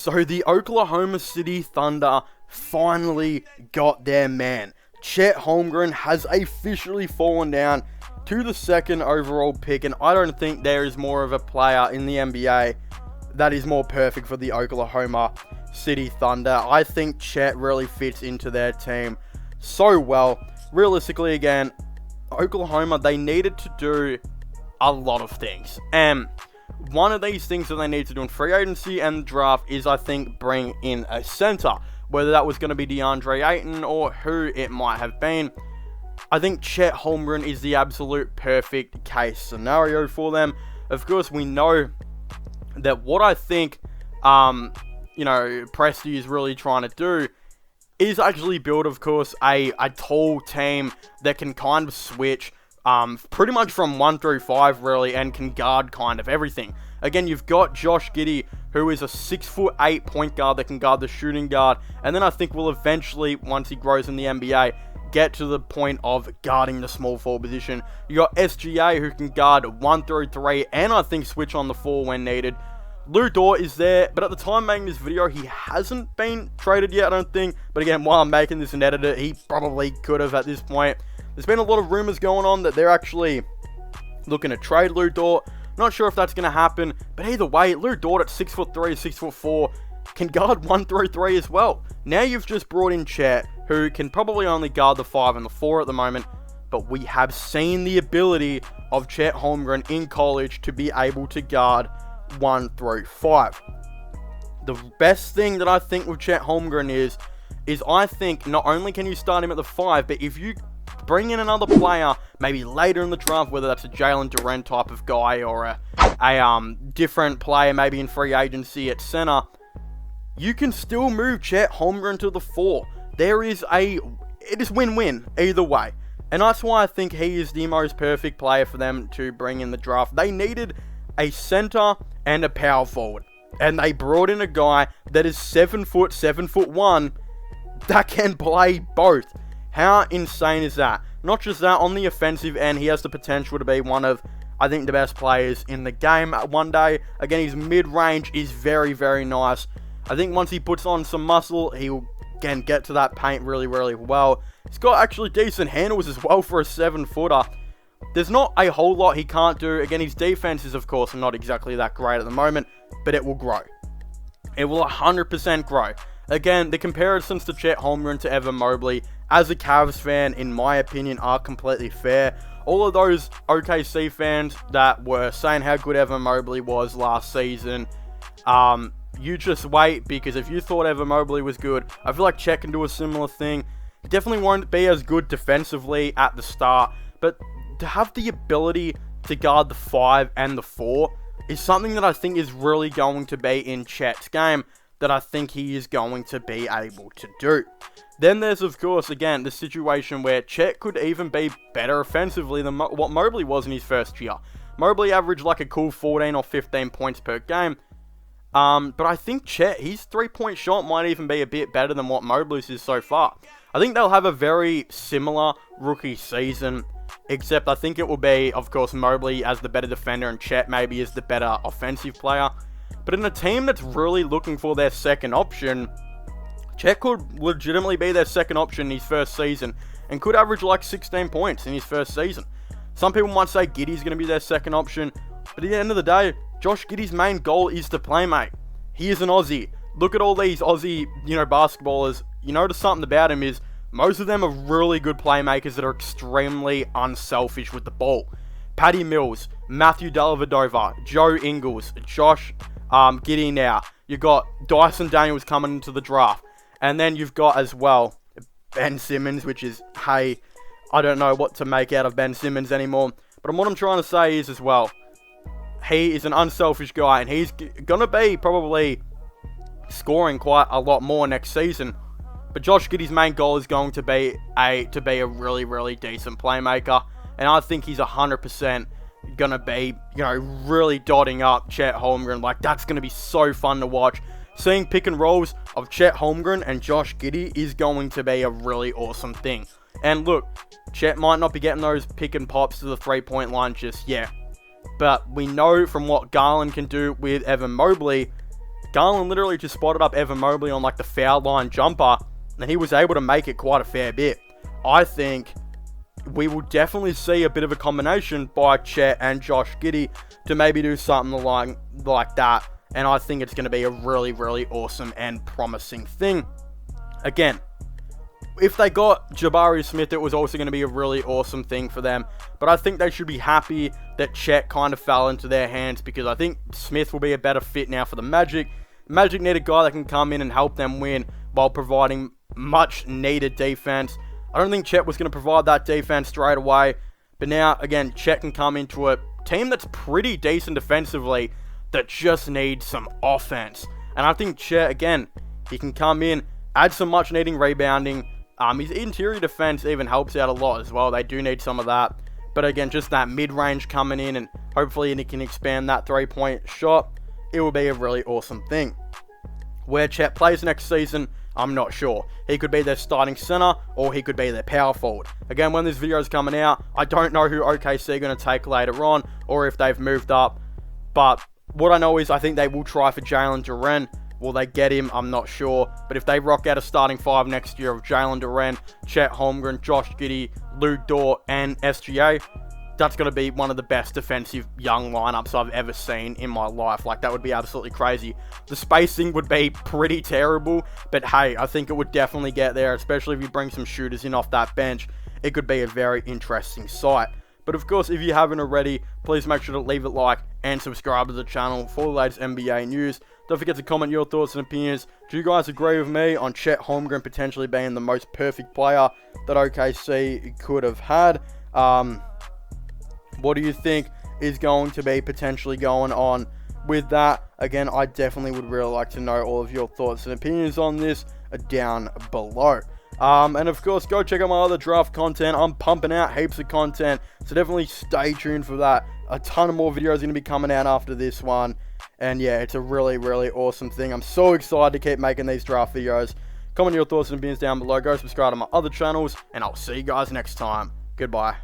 So the Oklahoma City Thunder finally got their man. Chet Holmgren has officially fallen down to the second overall pick, and I don't think there is more of a player in the NBA that is more perfect for the Oklahoma City Thunder. I think Chet really fits into their team so well. Realistically, again, Oklahoma, they needed to do a lot of things, and one of these things that they need to do in free agency and draft is, I think, bring in a center. Whether that was going to be DeAndre Ayton or who it might have been. I think Chet Holmgren is the absolute perfect case scenario for them. Of course, we know that what I think, Presti is really trying to do is actually build, of course, a tall team that can kind of switch pretty much from 1 through 5, really, and can guard kind of everything. Again, you've got Josh Giddey, who is a 6'8" point guard that can guard the shooting guard, and then I think will eventually, once he grows in the NBA, get to the point of guarding the small forward position. You got SGA, who can guard 1 through 3, and I think switch on the 4 when needed. Lou Dort is there, but at the time making this video, he hasn't been traded yet, I don't think. But again, while I'm making this an editor, he probably could have at this point. There's been a lot of rumors going on that they're actually looking to trade Lou Dort. Not sure if that's going to happen, but either way, Lou Dort at 6'3", 6'4", can guard 1 through 3 as well. Now you've just brought in Chet, who can probably only guard the 5 and the 4 at the moment, but we have seen the ability of Chet Holmgren in college to be able to guard 1 through 5. The best thing that I think with Chet Holmgren is I think not only can you start him at the 5, but if you bring in another player, maybe later in the draft, whether that's a Jalen Duren type of guy or a different player, maybe in free agency at center, you can still move Chet Holmgren to the 4. It is win-win either way. And that's why I think he is the most perfect player for them to bring in the draft. They needed a center and a power forward, and they brought in a guy that is 7 foot, 7'1", that can play both. How insane is that? Not just that, on the offensive end, he has the potential to be one of, I think, the best players in the game one day. Again, his mid-range is very, very nice. I think once he puts on some muscle, he will, again, get to that paint really, really well. He's got actually decent handles as well for a 7-footer. There's not a whole lot he can't do. Again, his defense is, of course, not exactly that great at the moment, but it will grow. It will 100% grow. Again, the comparisons to Chet Holmgren to Evan Mobley, as a Cavs fan, in my opinion, are completely fair. All of those OKC fans that were saying how good Evan Mobley was last season, you just wait, because if you thought Evan Mobley was good, I feel like Chet can do a similar thing. He definitely won't be as good defensively at the start, but to have the ability to guard the 5 and the 4 is something that I think is really going to be in Chet's game, that I think he is going to be able to do. Then there's, of course, again, the situation where Chet could even be better offensively than what Mobley was in his first year. Mobley averaged like a cool 14 or 15 points per game. But I think Chet, his 3-point shot might even be a bit better than what Mobley's is so far. I think they'll have a very similar rookie season, except I think it will be, of course, Mobley as the better defender and Chet maybe as the better offensive player. But in a team that's really looking for their second option, Chet could legitimately be their second option in his first season and could average like 16 points in his first season. Some people might say Giddey's going to be their second option, but at the end of the day, Josh Giddey's main goal is to play, mate. He is an Aussie. Look at all these Aussie, basketballers. You notice something about him is most of them are really good playmakers that are extremely unselfish with the ball. Patty Mills, Matthew Dellavedova, Joe Ingles, Josh Giddey now. You've got Dyson Daniels coming into the draft. And then you've got as well Ben Simmons, which is, hey, I don't know what to make out of Ben Simmons anymore. But what I'm trying to say is as well, he is an unselfish guy, and he's going to be probably scoring quite a lot more next season. But Josh Giddey's main goal is going to be a really, really decent playmaker. And I think he's 100% going to be, really dotting up Chet Holmgren. Like, that's going to be so fun to watch. Seeing pick and rolls of Chet Holmgren and Josh Giddey is going to be a really awesome thing. And look, Chet might not be getting those pick and pops to the 3-point line just yet. But we know from what Garland can do with Evan Mobley, Garland literally just spotted up Evan Mobley on like the foul line jumper, and he was able to make it quite a fair bit. I think we will definitely see a bit of a combination by Chet and Josh Giddey to maybe do something like that, and I think it's going to be a really, really awesome and promising thing. Again, if they got Jabari Smith, it was also going to be a really awesome thing for them. But I think they should be happy that Chet kind of fell into their hands, because I think Smith will be a better fit now for the Magic. Magic need a guy that can come in and help them win while providing much needed defense. I don't think Chet was going to provide that defense straight away. But now, again, Chet can come into a team that's pretty decent defensively that just needs some offense. And I think Chet, again, he can come in, add some much needing rebounding. His interior defense even helps out a lot as well. They do need some of that. But again, just that mid-range coming in, and hopefully he can expand that three-point shot. It will be a really awesome thing. Where Chet plays next season, I'm not sure. He could be their starting center, or he could be their power forward. Again, when this video is coming out, I don't know who OKC are going to take later on, or if they've moved up. But what I know is I think they will try for Jalen Duren. Will they get him? I'm not sure. But if they rock out a starting 5 next year of Jalen Duren, Chet Holmgren, Josh Giddey, Lou Dort, and SGA, that's going to be one of the best defensive young lineups I've ever seen in my life. Like, that would be absolutely crazy. The spacing would be pretty terrible, but hey, I think it would definitely get there, especially if you bring some shooters in off that bench. It could be a very interesting sight. But of course, if you haven't already, please make sure to leave a like and subscribe to the channel for the latest NBA news. Don't forget to comment your thoughts and opinions. Do you guys agree with me on Chet Holmgren potentially being the most perfect player that OKC could have had? What do you think is going to be potentially going on with that? Again, I definitely would really like to know all of your thoughts and opinions on this down below. And of course, go check out my other draft content. I'm pumping out heaps of content, so definitely stay tuned for that. A ton of more videos are going to be coming out after this one. And yeah, it's a really, really awesome thing. I'm so excited to keep making these draft videos. Comment your thoughts and opinions down below. Go subscribe to my other channels, and I'll see you guys next time. Goodbye.